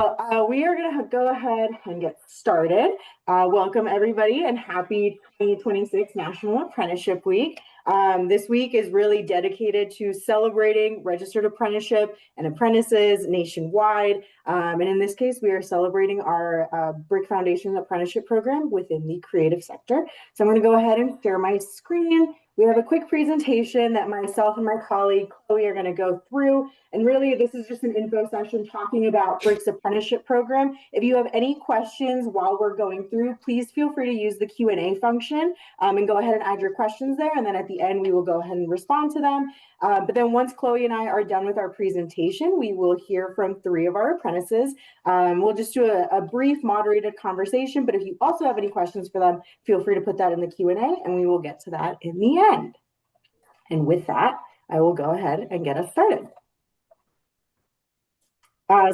We are going to go ahead and get started. Welcome, everybody, and happy 2026 National Apprenticeship Week. This week is really dedicated to celebrating registered apprenticeship and apprentices nationwide. And in this case, we are celebrating our BRIC Foundation Apprenticeship Program within the creative sector. So I'm going to go ahead and share my screen. We have a quick presentation that myself and my colleague Chloe are going to go through. And really, this is just an info session talking about BRIC's apprenticeship program. If you have any questions while we're going through, please feel free to use the Q&A function and go ahead and add your questions there. And then at the end, we will go ahead and respond to them. But then once Chloe and I are done with our presentation, we will hear from 3 of our apprentices. We'll just do a brief moderated conversation, but if you also have any questions for them, feel free to put that in the Q&A and we will get to that in the end. And with that, I will go ahead and get us started.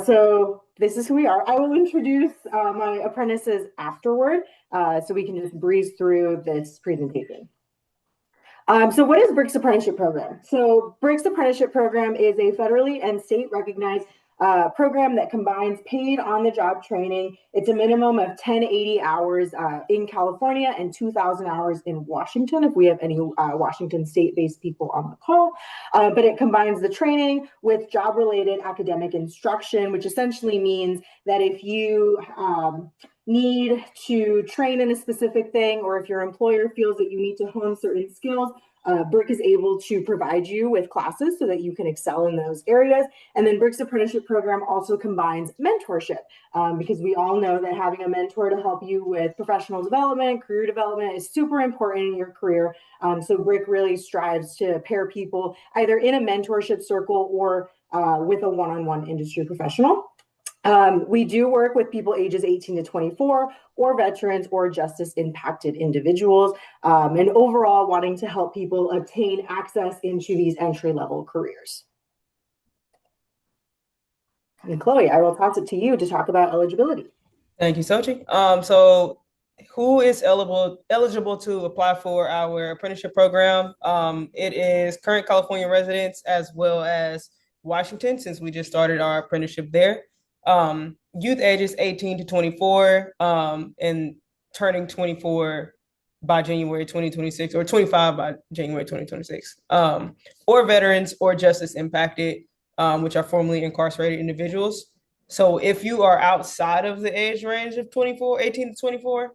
So this is who we are. I will introduce my apprentices afterward, so we can just breeze through this presentation. So what is BRIC's Apprenticeship Program? So BRIC's Apprenticeship Program is a federally and state recognized program that combines paid on-the-job training. It's a minimum of 1080 hours in California and 2,000 hours in Washington, if we have any Washington state-based people on the call. But it combines the training with job-related academic instruction, which essentially means that if you need to train in a specific thing, or if your employer feels that you need to hone certain skills, BRIC is able to provide you with classes so that you can excel in those areas. And then BRIC's apprenticeship program also combines mentorship, because we all know that having a mentor to help you with professional development, career development is super important in your career. So BRIC really strives to pair people either in a mentorship circle or with a one-on-one industry professional. We do work with people ages 18 to 24 or veterans or justice impacted individuals, and overall wanting to help people obtain access into these entry-level careers. And Chloe, I will toss it to you to talk about eligibility. Thank you, Sochi. So who is eligible to apply for our apprenticeship program? It is current California residents as well as Washington, since we just started our apprenticeship there. Youth ages 18 to 24 and turning 24 by January 2026 or 25 by January 2026, or veterans or justice impacted, which are formerly incarcerated individuals. So if you are outside of the age range of 18 to 24,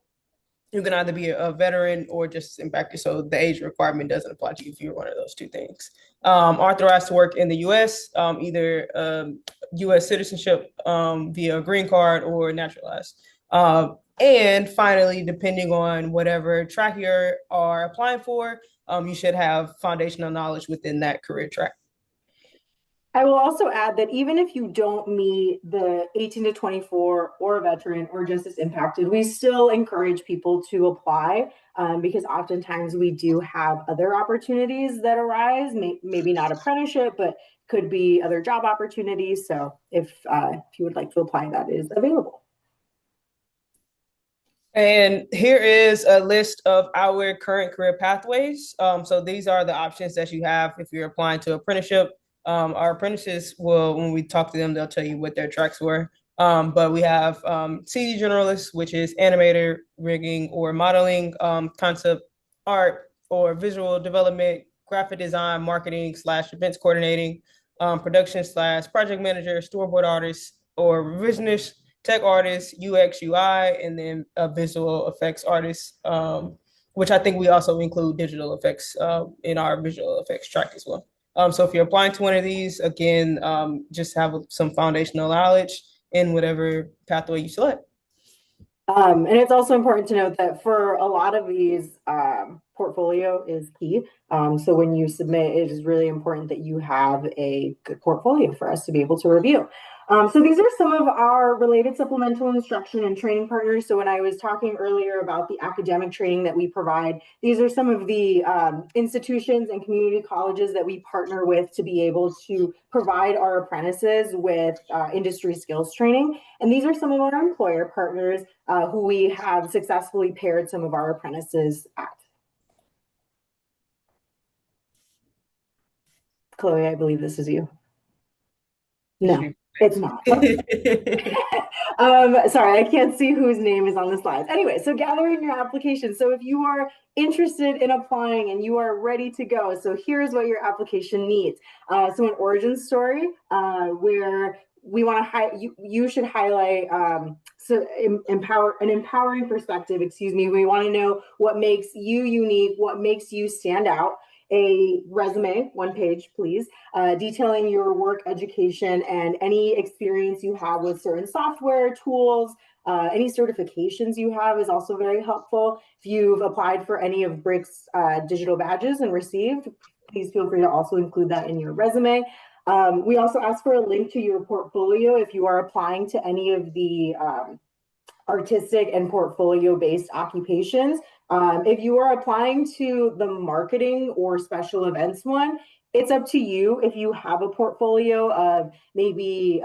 you can either be a veteran or justice impacted. So the age requirement doesn't apply to you if you're one of those two things. Authorized to work in the U.S., either U.S. citizenship via a green card or naturalized. And finally, depending on whatever track you are applying for, you should have foundational knowledge within that career track. I will also add that even if you don't meet the 18 to 24 or a veteran or justice impacted, we still encourage people to apply, because oftentimes we do have other opportunities that arise, maybe not apprenticeship, but could be other job opportunities. So if you would like to apply, that is available. And here is a list of our current career pathways. So these are the options that you have if you're applying to apprenticeship. Our apprentices will, when we talk to them, they'll tell you what their tracks were. But we have CD generalists, which is animator, rigging, or modeling, concept art, or visual development, graphic design, marketing / events coordinating, production / project manager, storyboard artist, or revisionist, tech artist, UX, UI, and then a visual effects artist, which I think we also include digital effects in our visual effects track as well. So if you're applying to one of these, again, just have some foundational knowledge in whatever pathway you select. And it's also important to note that for a lot of these, portfolio is key. So when you submit, it is really important that you have a good portfolio for us to be able to review. So these are some of our related supplemental instruction and training partners. So when I was talking earlier about the academic training that we provide, these are some of the institutions and community colleges that we partner with to be able to provide our apprentices with industry skills training. And these are some of our employer partners who we have successfully paired some of our apprentices at. Chloe, I believe this is you. No. It's not. Sorry, I can't see whose name is on the slides. Anyway, so gathering your application. So if you are interested in applying and you are ready to go, so here's what your application needs. So an origin story where we want to you should highlight an empowering perspective. Excuse me. We want to know what makes you unique, what makes you stand out. A resume, 1 page, please, detailing your work, education, and any experience you have with certain software tools. Any certifications you have is also very helpful. If you've applied for any of BRIC's digital badges and received, please feel free to also include that in your resume. We also ask for a link to your portfolio if you are applying to any of the artistic and portfolio-based occupations. If you are applying to the marketing or special events one, it's up to you if you have a portfolio of maybe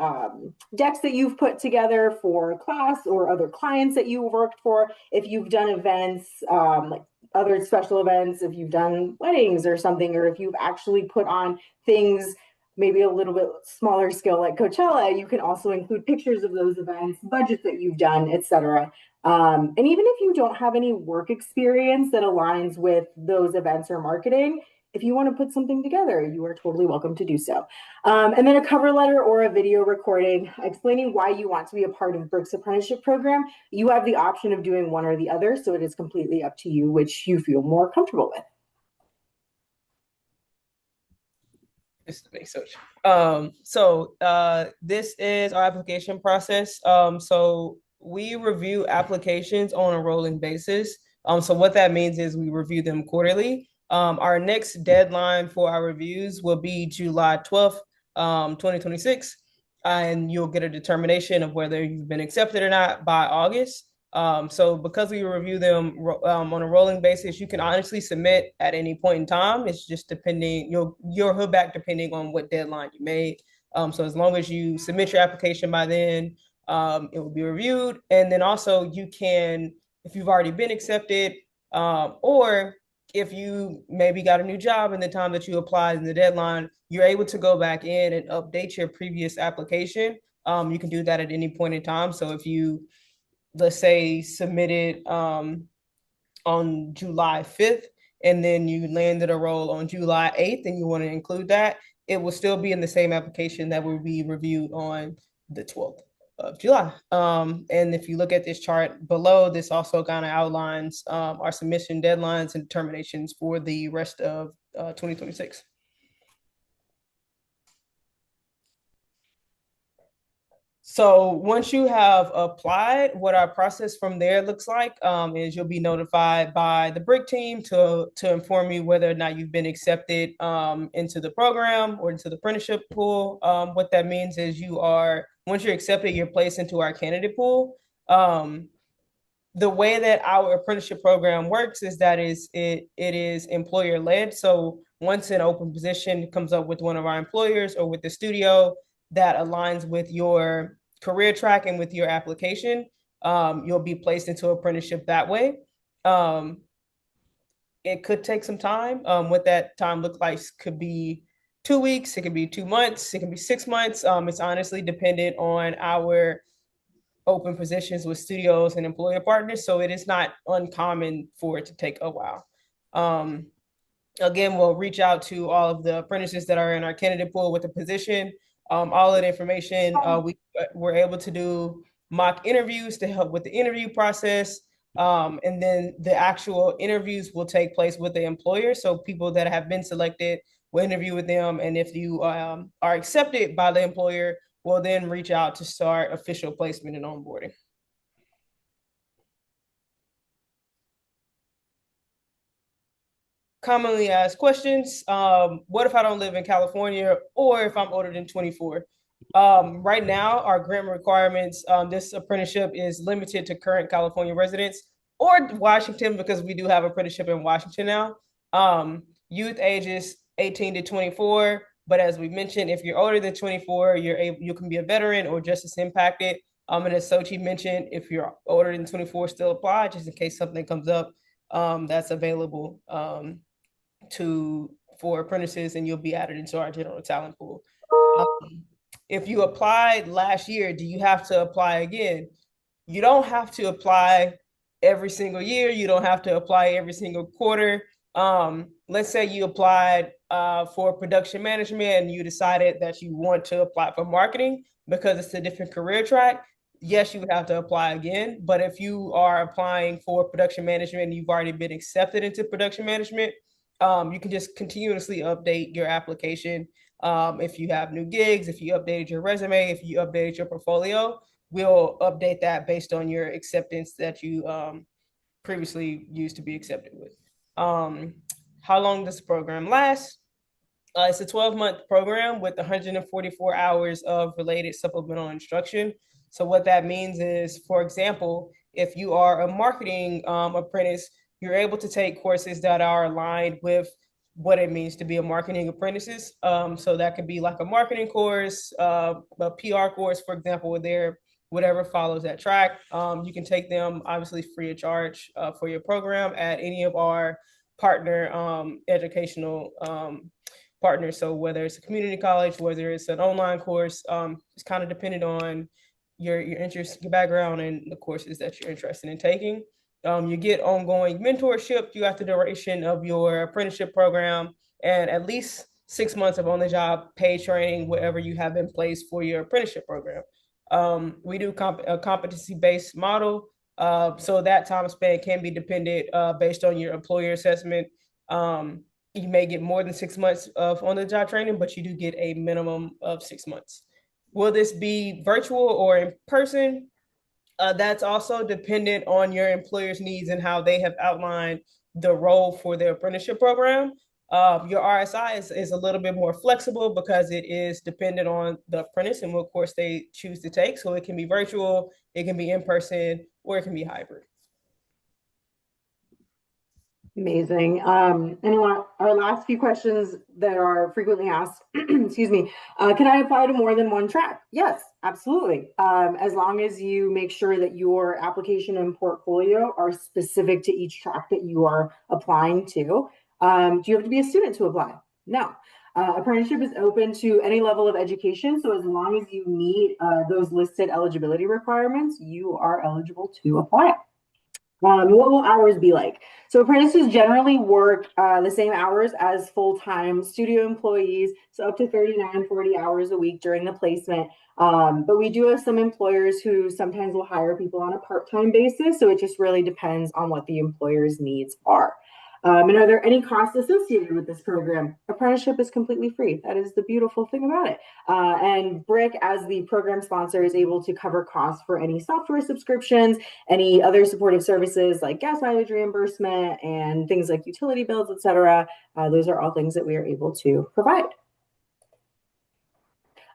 decks that you've put together for class or other clients that you worked for. If you've done events, like other special events, if you've done weddings or something, or if you've actually put on things maybe a little bit smaller scale like Coachella, you can also include pictures of those events, budgets that you've done, etc. And even if you don't have any work experience that aligns with those events or marketing, if you want to put something together, you are totally welcome to do so. And then a cover letter or a video recording explaining why you want to be a part of BRIC's apprenticeship program. You have the option of doing one or the other, so it is completely up to you which you feel more comfortable with. This is big search. This is our application process. So we review applications on a rolling basis. So what that means is we review them quarterly. Our next deadline for our reviews will be July 12th, 2026, and you'll get a determination of whether you've been accepted or not by August. So because we review them on a rolling basis, you can honestly submit at any point in time. It's just depending, your hood back depending on what deadline you made. So as long as you submit your application by then, it will be reviewed. And then also you can, if you've already been accepted, or if you maybe got a new job in the time that you applied in the deadline, you're able to go back in and update your previous application. You can do that at any point in time. So if you, let's say, submitted on July 5th, and then you landed a role on July 8th, and you want to include that, it will still be in the same application that will be reviewed on the 12th of July. And if you look at this chart below, this also kind of outlines our submission deadlines and determinations for the rest of 2026. So once you have applied, what our process from there looks like is you'll be notified by the BRIC team to inform you whether or not you've been accepted into the program or into the apprenticeship pool. What that means is once you're accepted, you're placed into our candidate pool. The way that our apprenticeship program works is that it is employer led. So once an open position comes up with one of our employers or with the studio that aligns with your career track and with your application, you'll be placed into apprenticeship that way. It could take some time. What that time looks like could be 2 weeks, it could be 2 months, it can be 6 months. It's honestly dependent on our open positions with studios and employer partners, so it is not uncommon for it to take a while. Again, we'll reach out to all of the apprentices that are in our candidate pool with a position. All of the information, we're able to do mock interviews to help with the interview process. And then the actual interviews will take place with the employer. So people that have been selected will interview with them. And if you are accepted by the employer, we'll then reach out to start official placement and onboarding. Commonly asked questions. What if I don't live in California or if I'm older than 24? Right now, our grant requirements, this apprenticeship is limited to current California residents or Washington, because we do have apprenticeship in Washington now. Youth ages 18 to 24. But as we mentioned, if you're older than 24, you can be a veteran or just as impacted. And as Sochi mentioned, if you're older than 24, still apply just in case something comes up that's available for apprentices, and you'll be added into our general talent pool. if you applied last year, do you have to apply again? You don't have to apply every single year. You don't have to apply every single quarter. Let's say you applied for production management and you decided that you want to apply for marketing because it's a different career track. Yes, you would have to apply again. But if you are applying for production management and you've already been accepted into production management, you can just continuously update your application. If you have new gigs, if you updated your resume, if you updated your portfolio, we'll update that based on your acceptance that you previously used to be accepted with. Um, how long does the program last? It's a 12-month program with 144 hours of related supplemental instruction. So what that means is, for example, if you are a marketing apprentice, you're able to take courses that are aligned with what it means to be a marketing apprentice. So that could be like a marketing course, a PR course, for example, where they're whatever follows that track. You can take them obviously free of charge for your program at any of our partner educational partners. So whether it's a community college, whether it's an online course, it's kind of dependent on your interest, your background, and the courses that you're interested in taking. You get ongoing mentorship throughout the duration of your apprenticeship program, and at least 6 months of on-the-job paid training, whatever you have in place for your apprenticeship program. We do a competency-based model, so that time span can be dependent based on your employer assessment. You may get more than 6 months of on-the-job training, but you do get a minimum of 6 months. Will this be virtual or in person? That's also dependent on your employer's needs and how they have outlined the role for their apprenticeship program. Your RSI is a little bit more flexible because it is dependent on the apprentice and what course they choose to take. So it can be virtual, it can be in person, or it can be hybrid. Amazing. And our last few questions that are frequently asked, excuse me, can I apply to more than one track? Yes, absolutely. As long as you make sure that your application and portfolio are specific to each track that you are applying to. Do you have to be a student to apply? No. Apprenticeship is open to any level of education. So as long as you meet those listed eligibility requirements, you are eligible to apply. What will hours be like? So apprentices generally work the same hours as full-time studio employees, so up to 39, 40 hours a week during the placement. But we do have some employers who sometimes will hire people on a part-time basis, so it just really depends on what the employer's needs are. And are there any costs associated with this program? Apprenticeship is completely free. That is the beautiful thing about it. And BRIC, as the program sponsor, is able to cover costs for any software subscriptions, any other supportive services like gas mileage reimbursement and things like utility bills, et cetera. Those are all things that we are able to provide.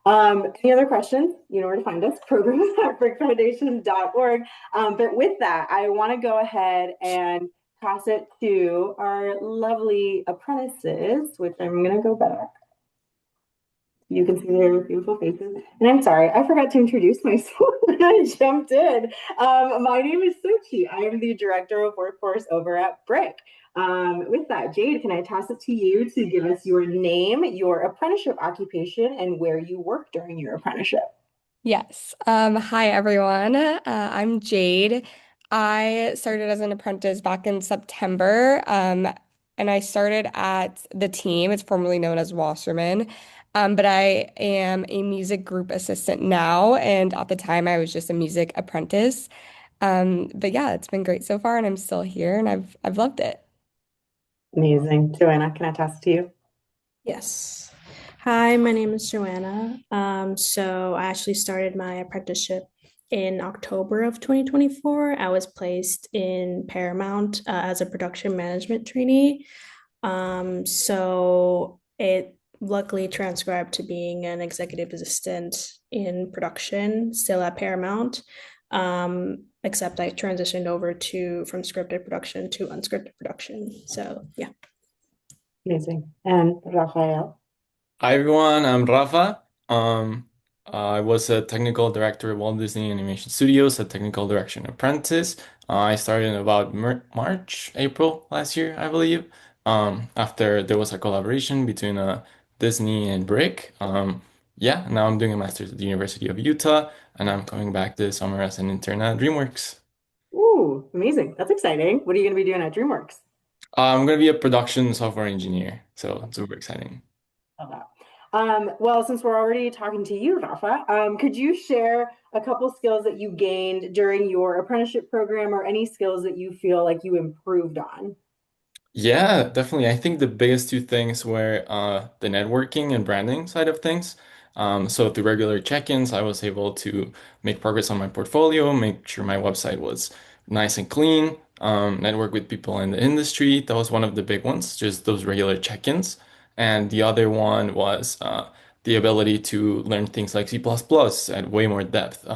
Any other questions? You know where to find us, programs at bricfoundation.org. But with that, I want to go ahead and pass it to our lovely apprentices, which I'm going to go back. You can see their beautiful faces. And I'm sorry, I forgot to introduce myself when I jumped in. My name is Sochi. I am the Director of Workforce over at BRIC. With that, Jade, can I toss it to you to give us your name, your apprenticeship occupation, and where you work during your apprenticeship? Yes. Hi, everyone. I'm Jade. I started as an apprentice back in September, and I started at the team. It's formerly known as Wasserman. But I am a music group assistant now, and at the time I was just a music apprentice. But yeah, it's been great so far, and I'm still here, and I've loved it. Amazing. Joanna, can I toss it to you? Yes. Hi, my name is Joanna. So I actually started my apprenticeship in October of 2024. I was placed in Paramount as a production management trainee. So it luckily transcribed to being an executive assistant in production, still at Paramount. Except I transitioned over to from scripted production to unscripted production. So yeah. Amazing. And Rafael? Hi everyone, I'm Rafa. I was a technical director at Walt Disney Animation Studios, a technical direction apprentice. I started in about March, April last year, I believe. After there was a collaboration between Disney and BRIC. yeah, now I'm doing a master's at the University of Utah, and I'm coming back this summer as an intern at DreamWorks. Ooh, amazing. That's exciting. What are you going to be doing at DreamWorks? I'm going to be a production software engineer, so super exciting. Love that. Well, since we're already talking to you, Rafa, could you share a couple skills that you gained during your apprenticeship program or any skills that you feel like you improved on? Yeah, definitely. I think the biggest two things were the networking and branding side of things. So through regular check-ins, I was able to make progress on my portfolio, make sure my website was nice and clean, network with people in the industry. That was one of the big ones, just those regular check-ins. And the other one was the ability to learn things like C++ at way more depth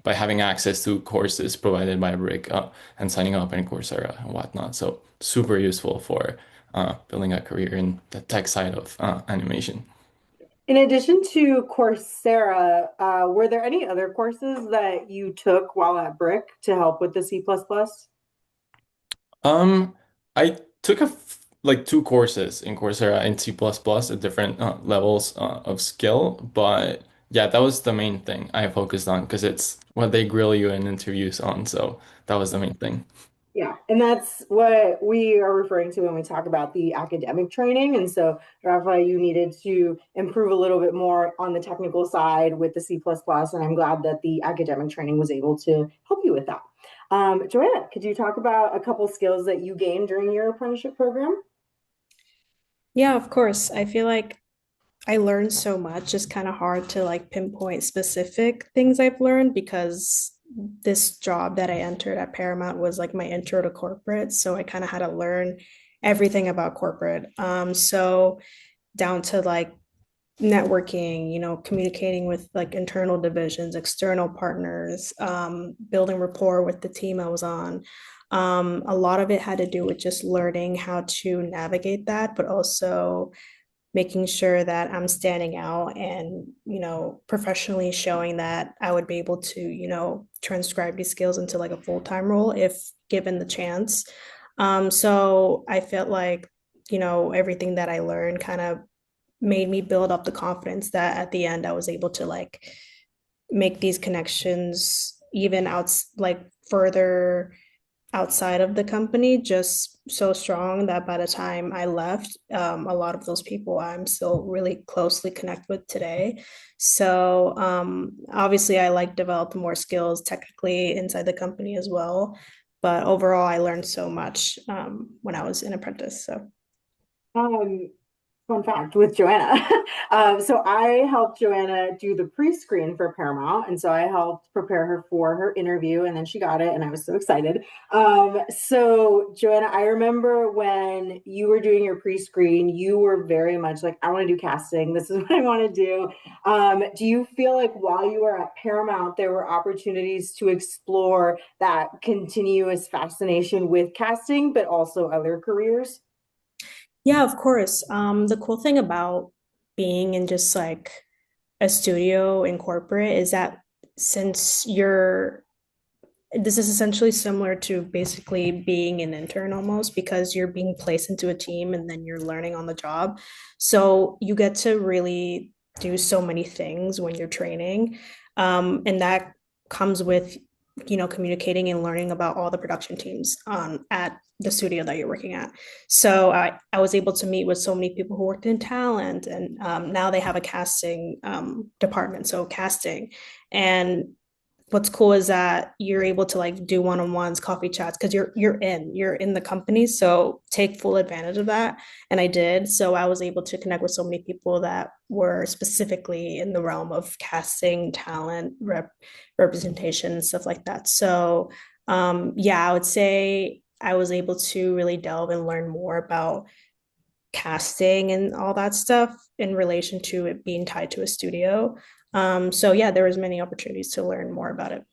by having access to courses provided by BRIC and signing up in Coursera and whatnot. So super useful for building a career in the tech side of animation. In addition to Coursera, were there any other courses that you took while at BRIC to help with the C++? Um, I took like two courses in Coursera in C++ at different levels of skill, but yeah, that was the main thing I focused on because it's what they grill you in interviews on. So that was the main thing. Yeah, and that's what we are referring to when we talk about the academic training. And so, Rafa, you needed to improve a little bit more on the technical side with the C++, and I'm glad that the academic training was able to help you with that. Joanna, could you talk about a couple skills that you gained during your apprenticeship program? Yeah, of course. I feel like I learned so much. It's kind of hard to like pinpoint specific things I've learned because this job that I entered at Paramount was like my intro to corporate. So I kind of had to learn everything about corporate. So down to like networking, communicating with like internal divisions, external partners, building rapport with the team I was on. A lot of it had to do with just learning how to navigate that, but also making sure that I'm standing out and, professionally showing that I would be able to, transcribe these skills into like a full-time role if given the chance. So I felt like, everything that I learned kind of made me build up the confidence that at the end I was able to like make these connections even out like further outside of the company just so strong that by the time I left, a lot of those people I'm still really closely connect with today. So obviously I like developed more skills technically inside the company as well. But overall, I learned so much when I was an apprentice. So Um, Fun fact with Joanna. So I helped Joanna do the pre-screen for Paramount, and so I helped prepare her for her interview, and then she got it, and I was so excited. So Joanna, I remember when you were doing your pre-screen, you were very much like, I want to do casting. This is what I want to do. Do you feel like while you were at Paramount, there were opportunities to explore that continuous fascination with casting, but also other careers? yeah, of course. The cool thing about being in just like a studio in corporate is that since this is essentially similar to basically being an intern almost because you're being placed into a team and then you're learning on the job. So you get to really do so many things when you're training. And that comes with, communicating and learning about all the production teams at the studio that you're working at. So I was able to meet with so many people who worked in talent and now they have a casting department. So casting. And what's cool is that you're able to like do one-on-ones, coffee chats, because you're in the company. So take full advantage of that. And I did. So I was able to connect with so many people that were specifically in the realm of casting, talent, representation, and stuff like that. So yeah, I would say I was able to really delve and learn more about casting and all that stuff in relation to it being tied to a studio. So yeah, there was many opportunities to learn more about it.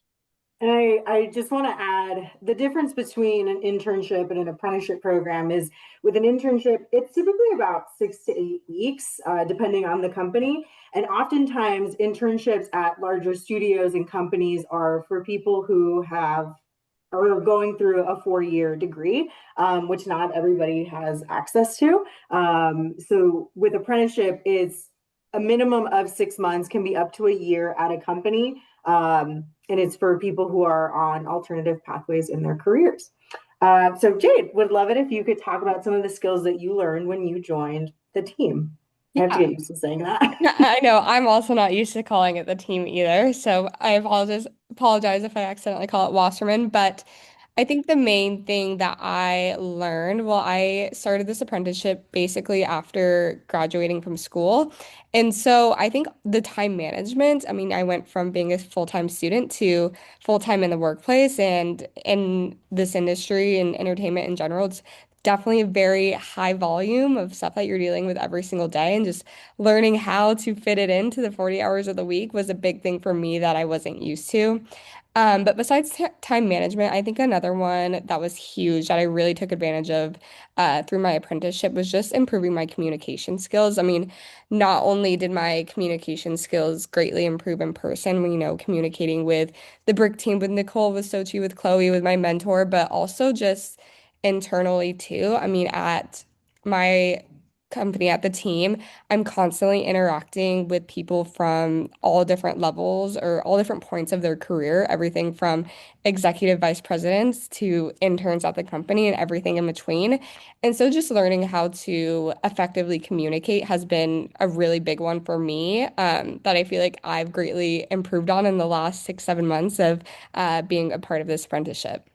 And I just want to add the difference between an internship and an apprenticeship program is with an internship, it's typically about 6 to 8 weeks, depending on the company. And oftentimes, internships at larger studios and companies are for people who have or going through a 4 year degree, which not everybody has access to. So with apprenticeship, it's a minimum of 6 months, can be up to a year at a company. And it's for people who are on alternative pathways in their careers. So Jade, would love it if you could talk about some of the skills that you learned when you joined the team. I have to Yeah. get used to saying that. I know I'm also not used to calling it the team either, so I apologize if I accidentally call it Wasserman, but I think the main thing that I learned, well, I started this apprenticeship basically after graduating from school. And so I think the time management, I mean, I went from being a full-time student to full-time in the workplace and in this industry and entertainment in general. It's definitely a very high volume of stuff that you're dealing with every single day. And just learning how to fit it into the 40 hours of the week was a big thing for me that I wasn't used to. But besides time management, I think another one that was huge that I really took advantage of through my apprenticeship was just improving my communication skills. I mean, not only did my communication skills greatly improve in person, when, communicating with the BRIC team, with Nicole, with Sochi, with Chloe, with my mentor, but also just internally too. I mean, at my company, at the team, I'm constantly interacting with people from all different levels or all different points of their career, everything from executive vice presidents to interns at the company and everything in between. And so just learning how to effectively communicate has been a really big one for me, that I feel like I've greatly improved on in the last 6, 7 months of being a part of this apprenticeship.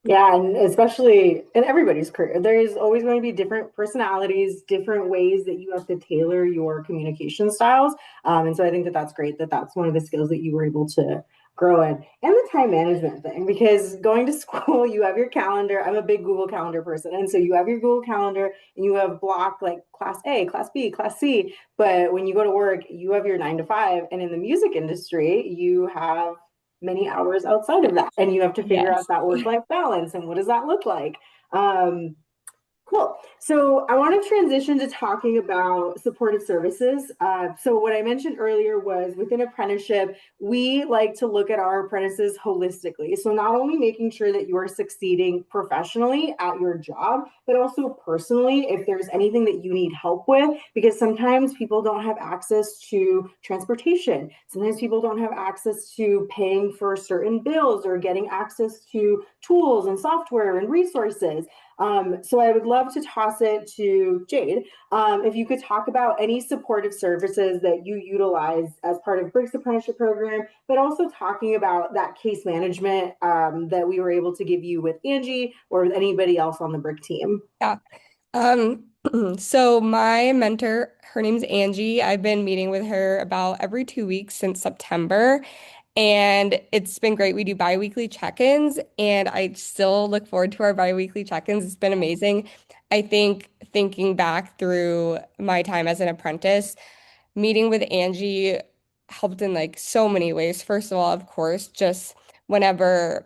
Yeah, and especially in everybody's career, there is always going to be different personalities, different ways that you have to tailor your communication styles. And so I think that that's great that that's one of the skills that you were able to grow in. And the time management thing, because going to school, you have your calendar. I'm a big Google Calendar person. And so you have your Google Calendar and you have block like class A, class B, class C. But when you go to work, you have your 9 to 5. And in the music industry, you have many hours outside of that. And you have to figure Yes. out that work-life balance and what does that look like? Cool. So I want to transition to talking about supportive services. So what I mentioned earlier was within apprenticeship, we like to look at our apprentices holistically. So not only making sure that you are succeeding professionally at your job, but also personally, if there's anything that you need help with, because sometimes people don't have access to transportation. Sometimes people don't have access to paying for certain bills or getting access to tools and software and resources. So I would love to toss it to Jade. If you could talk about any supportive services that you utilize as part of BRIC's apprenticeship program, but also talking about that case management that we were able to give you with Angie or with anybody else on the BRIC team. Yeah. Um, so my mentor, her name's Angie. I've been meeting with her about every 2 weeks since September, and it's been great. We do biweekly check-ins, and I still look forward to our biweekly check-ins. It's been amazing. I think thinking back through my time as an apprentice, meeting with Angie helped in like so many ways. First of all, of course, just whenever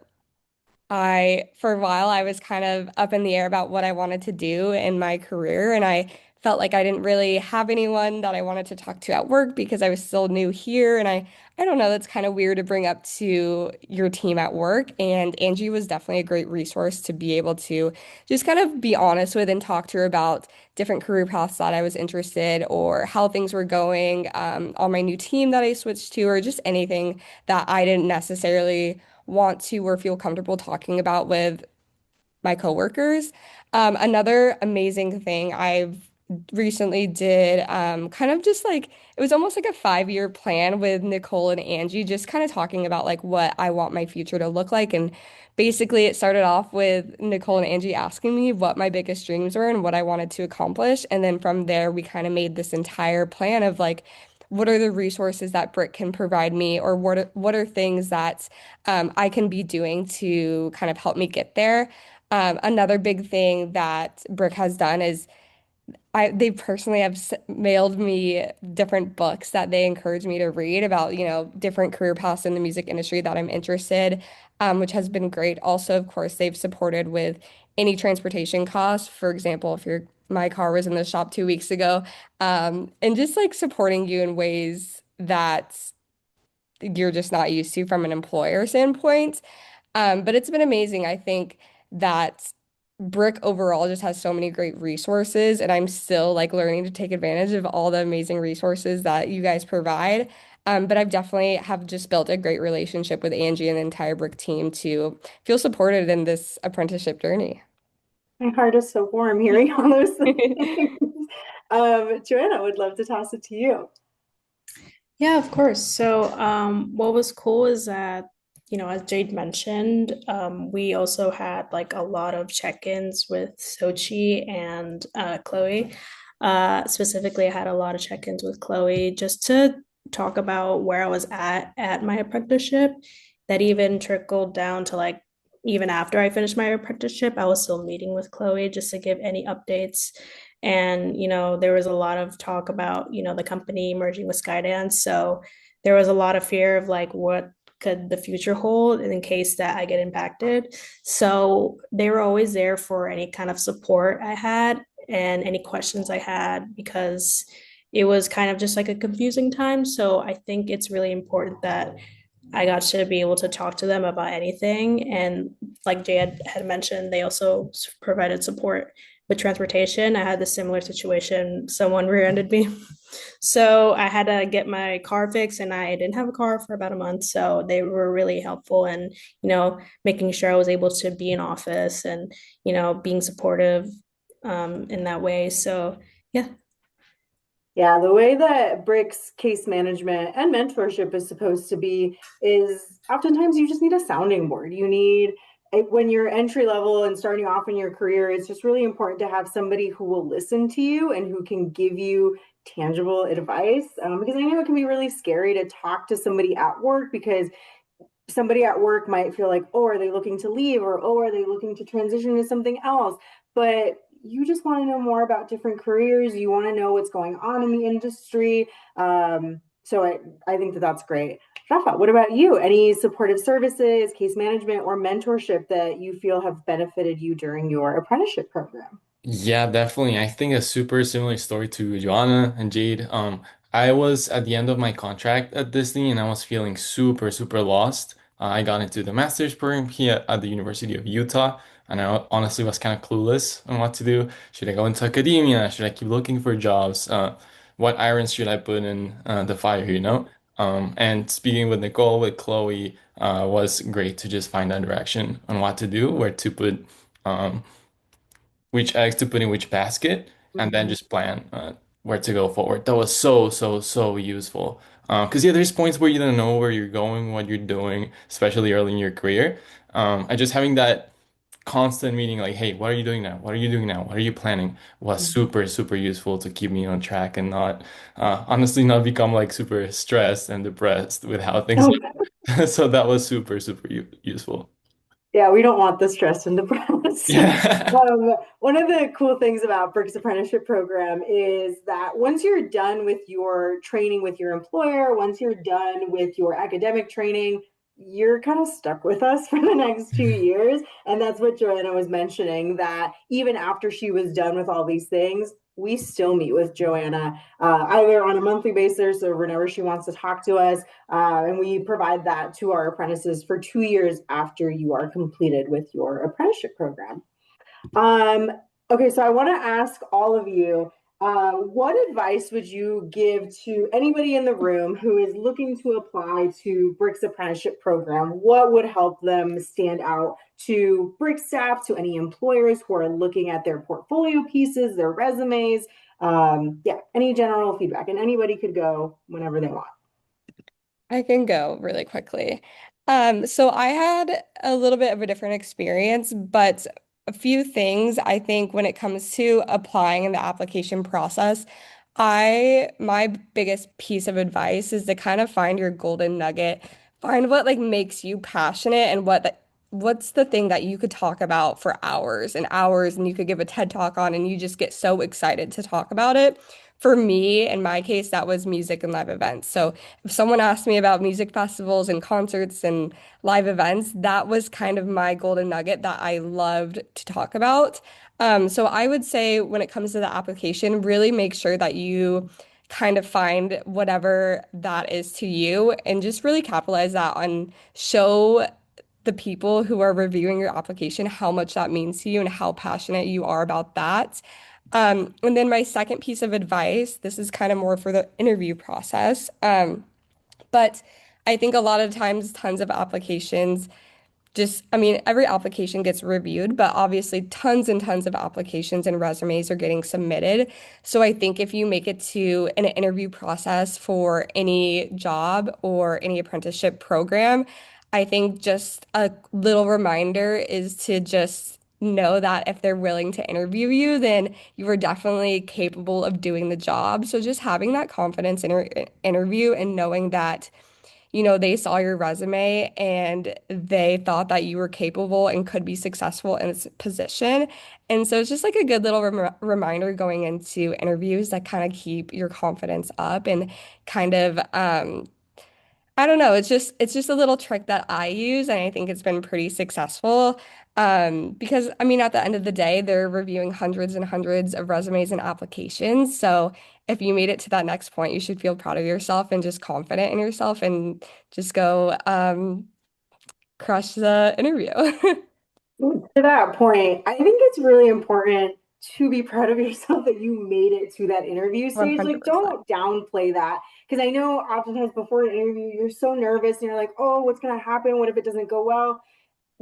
for a while, I was kind of up in the air about what I wanted to do in my career. And I felt like I didn't really have anyone that I wanted to talk to at work because I was still new here. And I don't know, that's kind of weird to bring up to your team at work. And Angie was definitely a great resource to be able to just kind of be honest with and talk to her about different career paths that I was interested or how things were going on my new team that I switched to, or just anything that I didn't necessarily want to or feel comfortable talking about with my coworkers. Another amazing thing I've recently did, kind of just like it was almost like a 5 year plan with Nicole and Angie, just kind of talking about like what I want my future to look like. And basically, it started off with Nicole and Angie asking me what my biggest dreams were and what I wanted to accomplish. And then from there, we kind of made this entire plan of like, what are the resources that BRIC can provide me, or what are things that I can be doing to kind of help me get there. Another big thing that BRIC has done is they personally have mailed me different books that they encourage me to read about, different career paths in the music industry that I'm interested, which has been great. Also, of course, they've supported with any transportation costs. For example, if my car was in the shop 2 weeks ago, and just like supporting you in ways that you're just not used to from an employer standpoint. But it's been amazing. I think that BRIC overall just has so many great resources, and I'm still like learning to take advantage of all the amazing resources that you guys provide. But I've definitely have just built a great relationship with Angie and the entire BRIC team to feel supported in this apprenticeship journey. My heart is so warm hearing all those things. Joanna, would love to toss it to you. Yeah, of course. So, what was cool is that, as Jade mentioned, we also had like a lot of check-ins with Sochi and Chloe. Specifically, I had a lot of check-ins with Chloe just to talk about where I was at my apprenticeship. That even trickled down to like even after I finished my apprenticeship, I was still meeting with Chloe just to give any updates. And, there was a lot of talk about, the company merging with Skydance. So there was a lot of fear of like what could the future hold in case that I get impacted. So they were always there for any kind of support I had and any questions I had because it was kind of just like a confusing time. So I think it's really important that I got to be able to talk to them about anything. And like Jay had mentioned, they also provided support with transportation. I had the similar situation. Someone rear-ended me. So I had to get my car fixed and I didn't have a car for about a month. So they were really helpful and, making sure I was able to be in office and, being supportive in that way. So yeah. Yeah, the way that BRIC's case management and mentorship is supposed to be is oftentimes you just need a sounding board. You need, when you're entry level and starting off in your career, it's just really important to have somebody who will listen to you and who can give you tangible advice. Because I know it can be really scary to talk to somebody at work because somebody at work might feel like, oh, are they looking to leave? Or, oh, are they looking to transition to something else? But you just want to know more about different careers. You want to know what's going on in the industry. So I think that that's great. Rafa, what about you? Any supportive services, case management, or mentorship that you feel have benefited you during your apprenticeship program? Yeah, definitely. I think a super similar story to Joanna and Jade. I was at the end of my contract at Disney and I was feeling super, super lost. I got into the master's program here at the University of Utah, and I honestly was kind of clueless on what to do. Should I go into academia? Should I keep looking for jobs? What irons should I put in the fire, you know? And speaking with Nicole, with Chloe, was great to just find that direction on what to do, where to put um, which eggs to put in which basket, and then Mhm. just plan where to go forward. That was so, so, so useful. Because yeah, there's points where you don't know where you're going, what you're doing, especially early in your career. And just having that constant meeting, like, hey, what are you doing now? What are you doing now? What are you planning? Was super, super useful to keep me on track and not, honestly, not become like super stressed and depressed with how things Oh, are. So that was super, super useful. yeah, we don't want the stress and depressed. Yeah. One of the cool things about BRIC's apprenticeship program is that once you're done with your training with your employer, once you're done with your academic training, you're kind of stuck with us for the next 2 years. And that's what Joanna was mentioning, that even after she was done with all these things, we still meet with Joanna either on a monthly basis or whenever she wants to talk to us. And we provide that to our apprentices for 2 years after you are completed with your apprenticeship program. Um, okay, so I want to ask all of you, what advice would you give to anybody in the room who is looking to apply to BRIC's apprenticeship program? What would help them stand out to BRIC staff, to any employers who are looking at their portfolio pieces, their resumes? Yeah, any general feedback, and anybody could go whenever they want. I can go really quickly. So I had a little bit of a different experience, but a few things I think when it comes to applying in the application process, my biggest piece of advice is to kind of find your golden nugget, find what like makes you passionate and what's the thing that you could talk about for hours and hours and you could give a TED talk on and you just get so excited to talk about it. For me, in my case, that was music and live events. So if someone asked me about music festivals and concerts and live events, that was kind of my golden nugget that I loved to talk about. So I would say when it comes to the application, really make sure that you kind of find whatever that is to you and just really capitalize that on show the people who are reviewing your application, how much that means to you and how passionate you are about that. And then my second piece of advice, this is kind of more for the interview process. But I think a lot of times, tons of applications just, I mean, every application gets reviewed, but obviously tons and tons of applications and resumes are getting submitted. So I think if you make it to an interview process for any job or any apprenticeship program, I think just a little reminder is to just know that if they're willing to interview you, then you are definitely capable of doing the job. So just having that confidence in your interview and knowing that they saw your resume and they thought that you were capable and could be successful in this position. And so it's just like a good little reminder going into interviews that kind of keep your confidence up and kind of I don't know, it's just a little trick that I use and I think it's been pretty successful. Because I mean at the end of the day, they're reviewing hundreds and hundreds of resumes and applications. So if you made it to that next point, you should feel proud of yourself and just confident in yourself and just go crush the interview. To that point, I think it's really important to be proud of yourself that you made it to that interview stage. Like, 100%. don't downplay that. Because I know oftentimes before an interview, you're so nervous and you're like, oh, what's going to happen? What if it doesn't go well?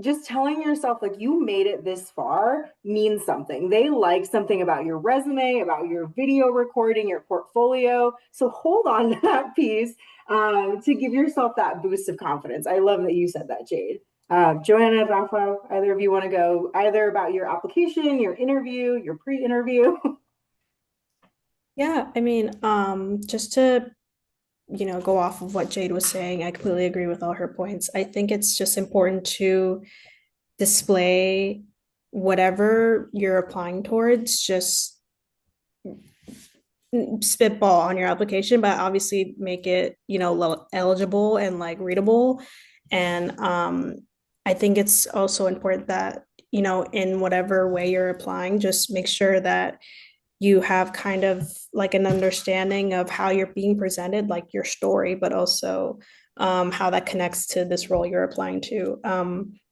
Just telling yourself, like, you made it this far means something. They like something about your resume, about your video recording, your portfolio. So hold on to that piece to give yourself that boost of confidence. I love that you said that, Jade. Joanna, Rafa, either of you want to go either about your application, your interview, your pre-interview? Yeah, I mean, just to, go off of what Jade was saying, I completely agree with all her points. I think it's just important to display whatever you're applying towards, just spitball on your application, but obviously make it, eligible and like readable. And I think it's also important that, in whatever way you're applying, just make sure that you have kind of like an understanding of how you're being presented, like your story, but also how that connects to this role you're applying to.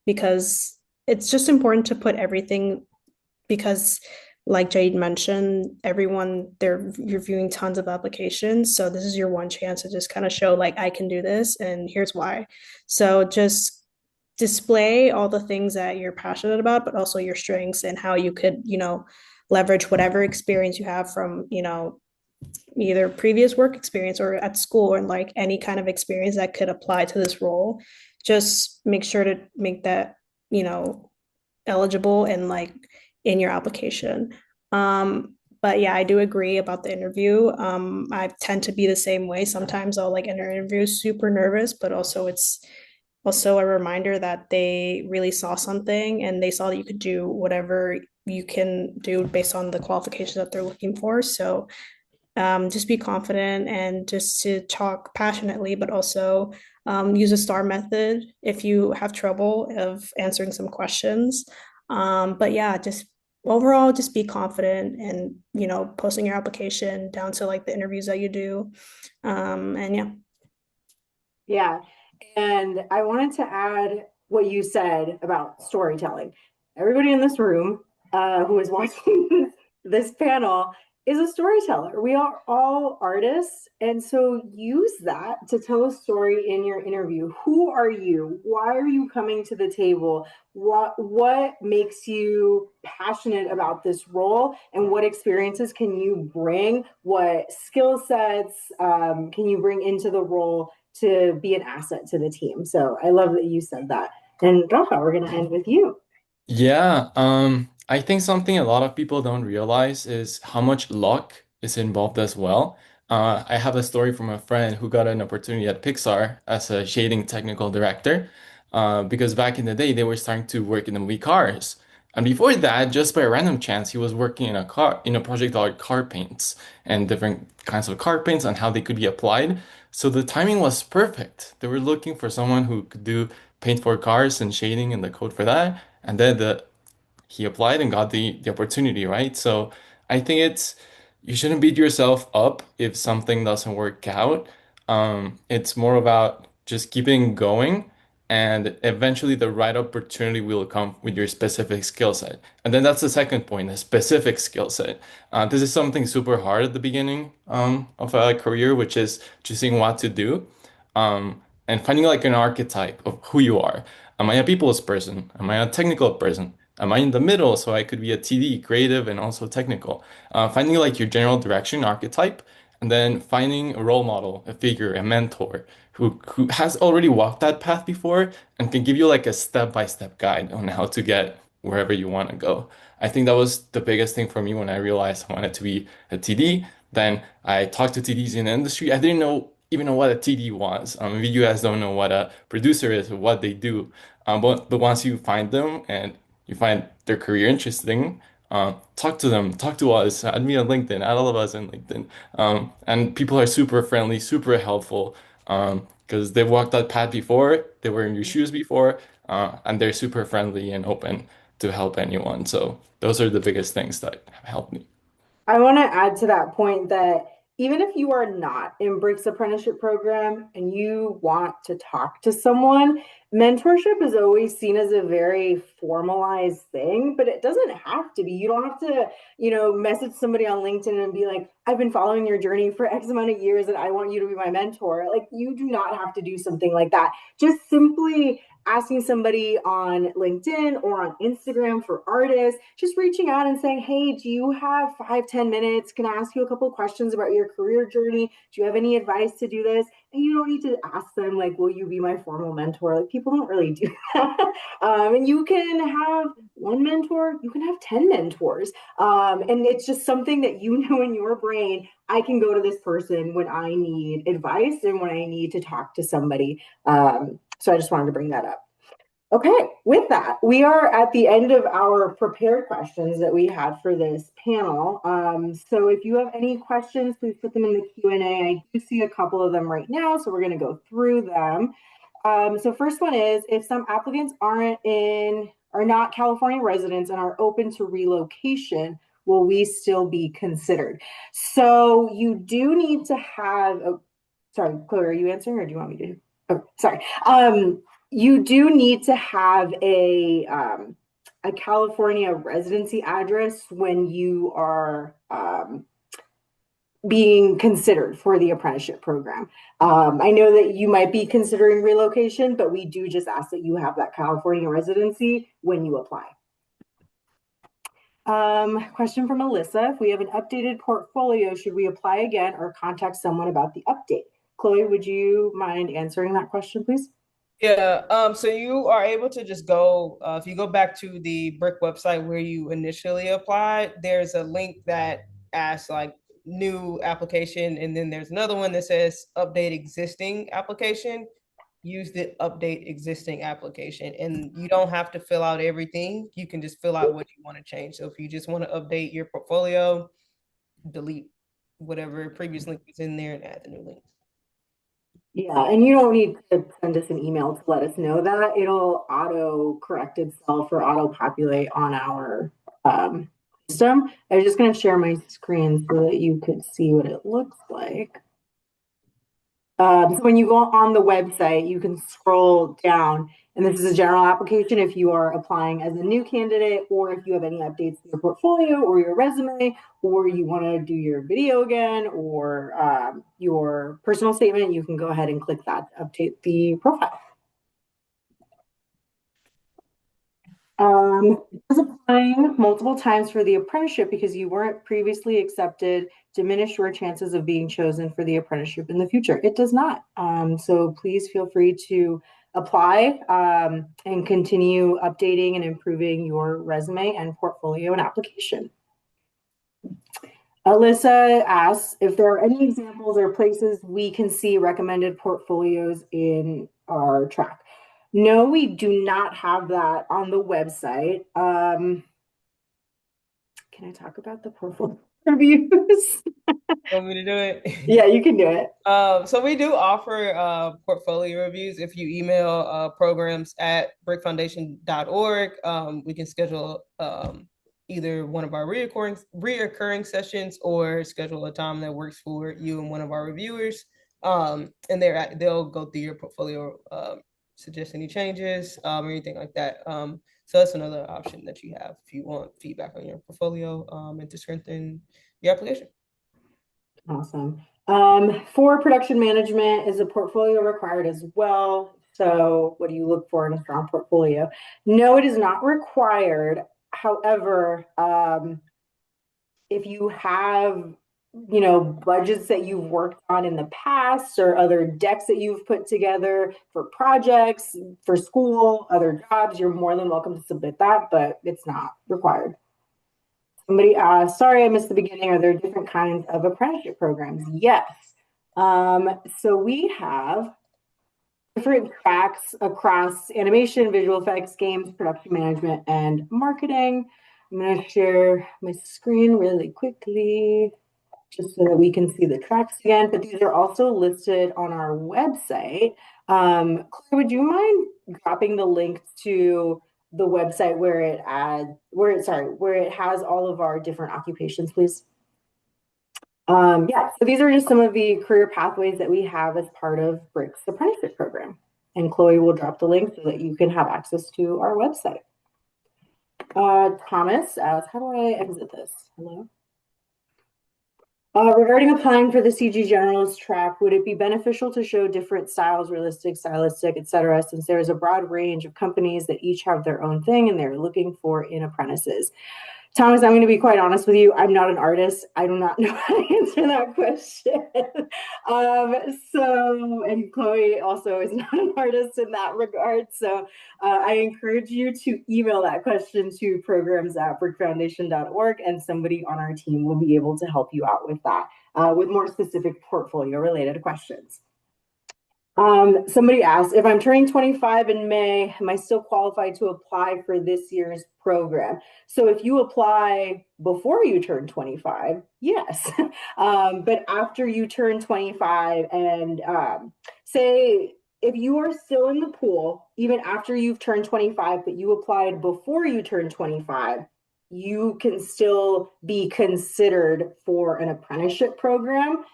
Because it's just important to put everything, because like Jade mentioned, everyone, they're reviewing tons of applications. So this is your one chance to just kind of show like, I can do this and here's why. So just display all the things that you're passionate about, but also your strengths and how you could, leverage whatever experience you have from, either previous work experience or at school, and like any kind of experience that could apply to this role. Just make sure to make that, eligible and like in your application. But yeah, I do agree about the interview. I tend to be the same way. Sometimes I'll like enter interviews super nervous, but also it's also a reminder that they really saw something and they saw that you could do whatever you can do based on the qualifications that they're looking for. So just be confident and just to talk passionately, but also use a star method if you have trouble of answering some questions. But yeah, just overall, just be confident and, posting your application down to like the interviews that you do. And yeah. Yeah. And I wanted to add what you said about storytelling. Everybody in this room who is watching this panel is a storyteller. We are all artists. And so use that to tell a story in your interview. Who are you? Why are you coming to the table? What makes you passionate about this role? And what experiences can you bring? What skill sets can you bring into the role to be an asset to the team? So I love that you said that. And Rafa, we're going to end with you. Yeah, I think something a lot of people don't realize is how much luck is involved as well. I have a story from a friend who got an opportunity at Pixar as a shading technical director, because back in the day they were starting to work in the movie Cars. And before that, just by a random chance, he was working in a project called car paints and different kinds of car paints and how they could be applied. So the timing was perfect. They were looking for someone who could do paint for cars and shading and the code for that. And then he applied and got the opportunity, right? So I think you shouldn't beat yourself up if something doesn't work out. It's more about just keeping going and eventually the right opportunity will come with your specific skill set. And then that's the second point, a specific skill set. This is something super hard at the beginning of a career, which is choosing what to do and finding like an archetype of who you are. Am I a people's person? Am I a technical person? Am I in the middle? So I could be a TD, creative and also technical. Finding like your general direction archetype, and then finding a role model, a figure, a mentor who has already walked that path before and can give you like a step-by-step guide on how to get wherever you want to go. I think that was the biggest thing for me when I realized I wanted to be a TD. Then I talked to TDs in the industry. I didn't even know what a TD was. If you guys don't know what a producer is or what they do, but once you find them and you find their career interesting, talk to them, talk to us, add me on LinkedIn, add all of us on LinkedIn. And people are super friendly, super helpful, because they've walked that path before, they were in your shoes before, and they're super friendly and open to help anyone. So those are the biggest things that have helped me. I want to add to that point that even if you are not in BRIC's apprenticeship program and you want to talk to someone, mentorship is always seen as a very formalized thing, but it doesn't have to be. You don't have to, message somebody on LinkedIn and be like, I've been following your journey for X amount of years and I want you to be my mentor. Like, you do not have to do something like that. Just simply asking somebody on LinkedIn or on Instagram for artists, just reaching out and saying, hey, do you have 5-10 minutes? Can I ask you a couple of questions about your career journey? Do you have any advice to do this? And you don't need to ask them, like, will you be my formal mentor? Like, people don't really do that. And you can have one mentor, you can have 10 mentors. And it's just something that you know in your brain, I can go to this person when I need advice and when I need to talk to somebody. So I just wanted to bring that up. Okay, with that, we are at the end of our prepared questions that we had for this panel. So if you have any questions, please put them in the Q&A. I do see a couple of them right now, so we're going to go through them. So first one is, if some applicants are not California residents and are open to relocation, will we still be considered? So you do need to have, sorry, Chloe, are you answering or do you want me to? Oh, sorry. You do need to have a California residency address when you are being considered for the apprenticeship program. I know that you might be considering relocation, but we do just ask that you have that California residency when you apply. Question from Alyssa. If we have an updated portfolio, should we apply again or contact someone about the update? Chloe, would you mind answering that question, please? Yeah, so you are able to just go, if you go back to the BRIC website where you initially applied, there's a link that asks like new application, and then there's another one that says update existing application. Use the update existing application, and you don't have to fill out everything. You can just fill out what you want to change. So if you just want to update your portfolio, delete whatever previous link was in there and add the new link. Yeah, and you don't need to send us an email to let us know that. It'll auto correct itself or auto populate on our system. I was just going to share my screen so that you could see what it looks like. So when you go on the website, you can scroll down, and this is a general application if you are applying as a new candidate, or if you have any updates to your portfolio or your resume, or you want to do your video again, or your personal statement, you can go ahead and click that to update the profile. Does applying multiple times for the apprenticeship because you weren't previously accepted diminish your chances of being chosen for the apprenticeship in the future? It does not. So please feel free to apply and continue updating and improving your resume and portfolio and application. Alyssa asks if there are any examples or places we can see recommended portfolios in our track. No, we do not have that on the website. Can I talk about the portfolio reviews? Want me to do it? Yeah, you can do it. So we do offer portfolio reviews. If you email programs@bricfoundation.org, we can schedule either one of our reoccurring sessions or schedule a time that works for you and one of our reviewers. And they'll go through your portfolio suggest any changes or anything like that. So that's another option that you have if you want feedback on your portfolio and to strengthen your application. Awesome. For production management, is a portfolio required as well? So what do you look for in a strong portfolio? No, it is not required. However, if you have, budgets that you've worked on in the past or other decks that you've put together for projects, for school, other jobs, you're more than welcome to submit that, but it's not required. Somebody asked, sorry, I missed the beginning. Are there different kinds of apprenticeship programs? Yes. So we have different tracks across animation, visual effects, games, production management, and marketing. I'm going to share my screen really quickly just so that we can see the tracks again, but these are also listed on our website. Claire, would you mind dropping the link to the website where it has all of our different occupations, please? Yeah, so these are just some of the career pathways that we have as part of BRIC's apprenticeship program. And Chloe will drop the link so that you can have access to our website. Thomas asks, how do I exit this? Hello? Regarding applying for the CG Generalist track, would it be beneficial to show different styles, realistic, stylistic, etc., since there is a broad range of companies that each have their own thing and they're looking for in apprentices? Thomas, I'm going to be quite honest with you. I'm not an artist. I do not know how to answer that question. And Chloe also is not an artist in that regard. So I encourage you to email that question to programs@bricfoundation.org, and somebody on our team will be able to help you out with that, with more specific portfolio related questions. Somebody asked, if I'm turning 25 in May, am I still qualified to apply for this year's program? So if you apply before you turn 25, yes. But after you turn 25 and say if you are still in the pool, even after you've turned 25, but you applied before you turned 25, you can still be considered for an apprenticeship program.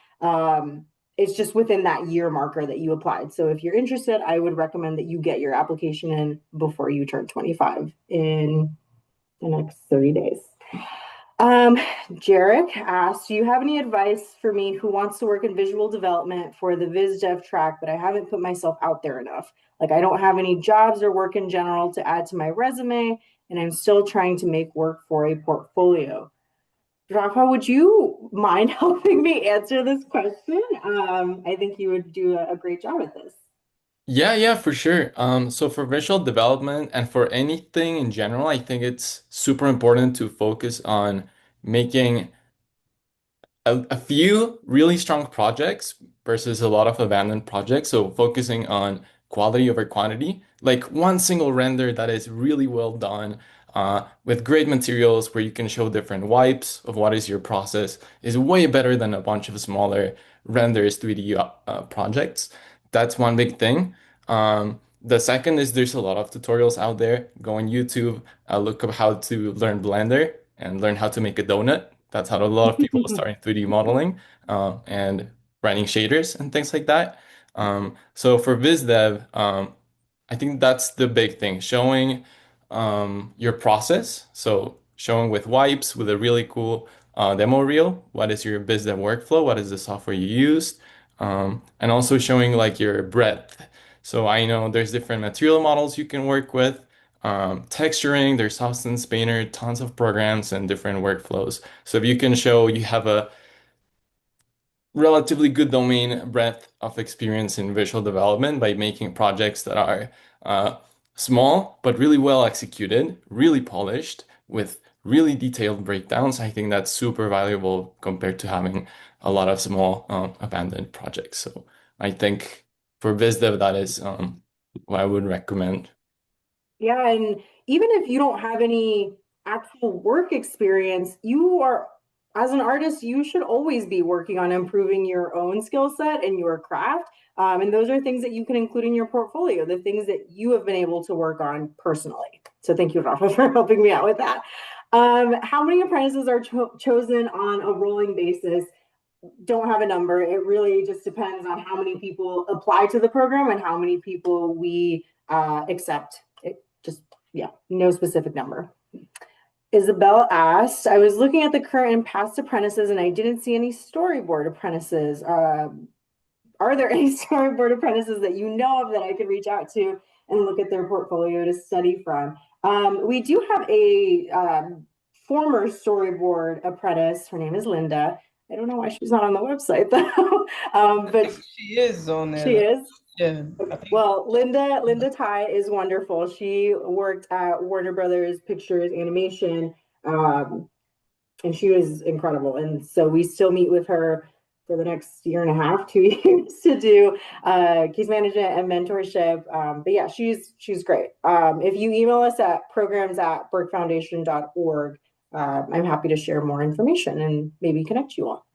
It's just within that year marker that you applied. So if you're interested, I would recommend that you get your application in before you turn 25 in the next 30 days. Jarek asked, do you have any advice for me who wants to work in visual development for the Viz Dev track, but I haven't put myself out there enough? Like, I don't have any jobs or work in general to add to my resume, and I'm still trying to make work for a portfolio. Rafa, would you mind helping me answer this question? I think you would do a great job at this. Yeah, for sure. So for visual development and for anything in general, I think it's super important to focus on making a few really strong projects versus a lot of abandoned projects. So focusing on quality over quantity, like one single render that is really well done, with great materials where you can show different wipes of what is your process is way better than a bunch of smaller renders 3D projects. That's one big thing. The second is there's a lot of tutorials out there. Go on YouTube, look up how to learn Blender and learn how to make a donut. That's how a lot of people start in 3D modeling and writing shaders and things like that. So for VizDev, I think that's the big thing, showing your process. So showing with wipes, with a really cool demo reel, what is your BizDev workflow, what is the software you used, and also showing like your breadth. So I know there's different material models you can work with. Texturing, there's Substance Painter, tons of programs and different workflows. So if you can show you have a relatively good domain breadth of experience in visual development by making projects that are small but really well executed, really polished, with really detailed breakdowns, I think that's super valuable compared to having a lot of small abandoned projects. So I think for VizDev, that is what I would recommend. Yeah, and even if you don't have any actual work experience, as an artist, you should always be working on improving your own skill set and your craft. And those are things that you can include in your portfolio, the things that you have been able to work on personally. So thank you, Rafa, for helping me out with that. How many apprentices are chosen on a rolling basis? Don't have a number. It really just depends on how many people apply to the program and how many people we except it just, yeah, no specific number. Isabel asked, I was looking at the current and past apprentices and I didn't see any storyboard apprentices. Are there any storyboard apprentices that you know of that I could reach out to and look at their portfolio to study from? We do have a former storyboard apprentice. Her name is Linda. I don't know why she's not on the website though, but She is on there. she is. Yeah. Well, Linda Ty is wonderful. She worked at Warner Brothers Pictures Animation, and she was incredible. And so we still meet with her for the next year and a half, 2 years to do case management and mentorship. But yeah, she's great. If you email us at programs@bricfoundation.org, I'm happy to share more information and maybe connect you all.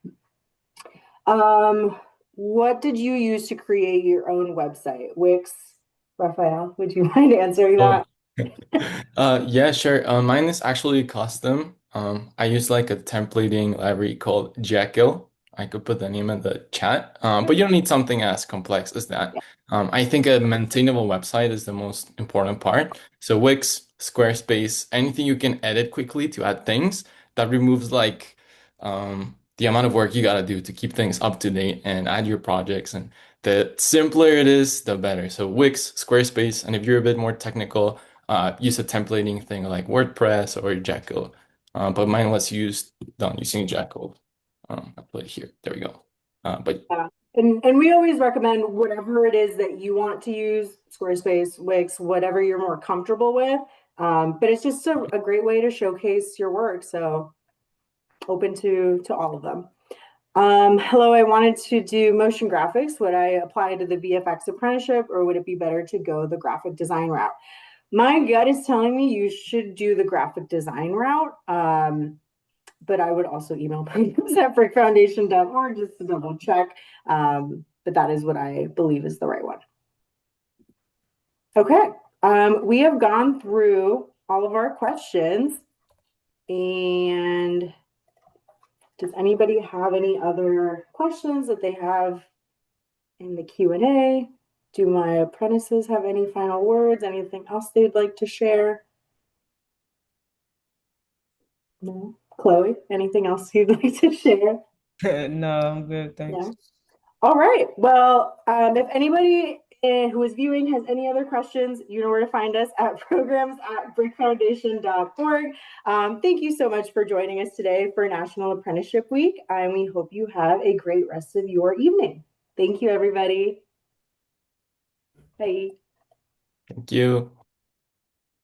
What did you use to create your own website? Wix, Raphael, would you mind answering that? Yeah, sure. Mine is actually custom. I use like a templating library called Jekyll. I could put the name in the chat. But you don't need something as complex as that. I think a maintainable website is the most important part. So Wix, Squarespace, anything you can edit quickly to add things that removes like the amount of work you gotta do to keep things up to date and add your projects. And the simpler it is, the better. So Wix, Squarespace, and if you're a bit more technical, use a templating thing like WordPress or Jekyll. But mine was done using Jekyll. I put it here. There we go. But Yeah. And we always recommend whatever it is that you want to use, Squarespace, Wix, whatever you're more comfortable with. But it's just a great way to showcase your work. So open to all of them. Hello, I wanted to do motion graphics. Would I apply to the VFX apprenticeship or would it be better to go the graphic design route? My gut is telling me you should do the graphic design route. But I would also email programs at bricfoundation.org just to double check. But that is what I believe is the right one. Okay, we have gone through all of our questions. And does anybody have any other questions that they have in the Q&A? Do my apprentices have any final words? Anything else they'd like to share? No? Chloe, anything else you'd like to share? No, I'm good. Thanks. Yeah. All right. Well, if anybody who is viewing has any other questions, you know where to find us at programs@bricfoundation.org. Thank you so much for joining us today for National Apprenticeship Week, and we hope you have a great rest of your evening. Thank you, everybody. Bye. thank you.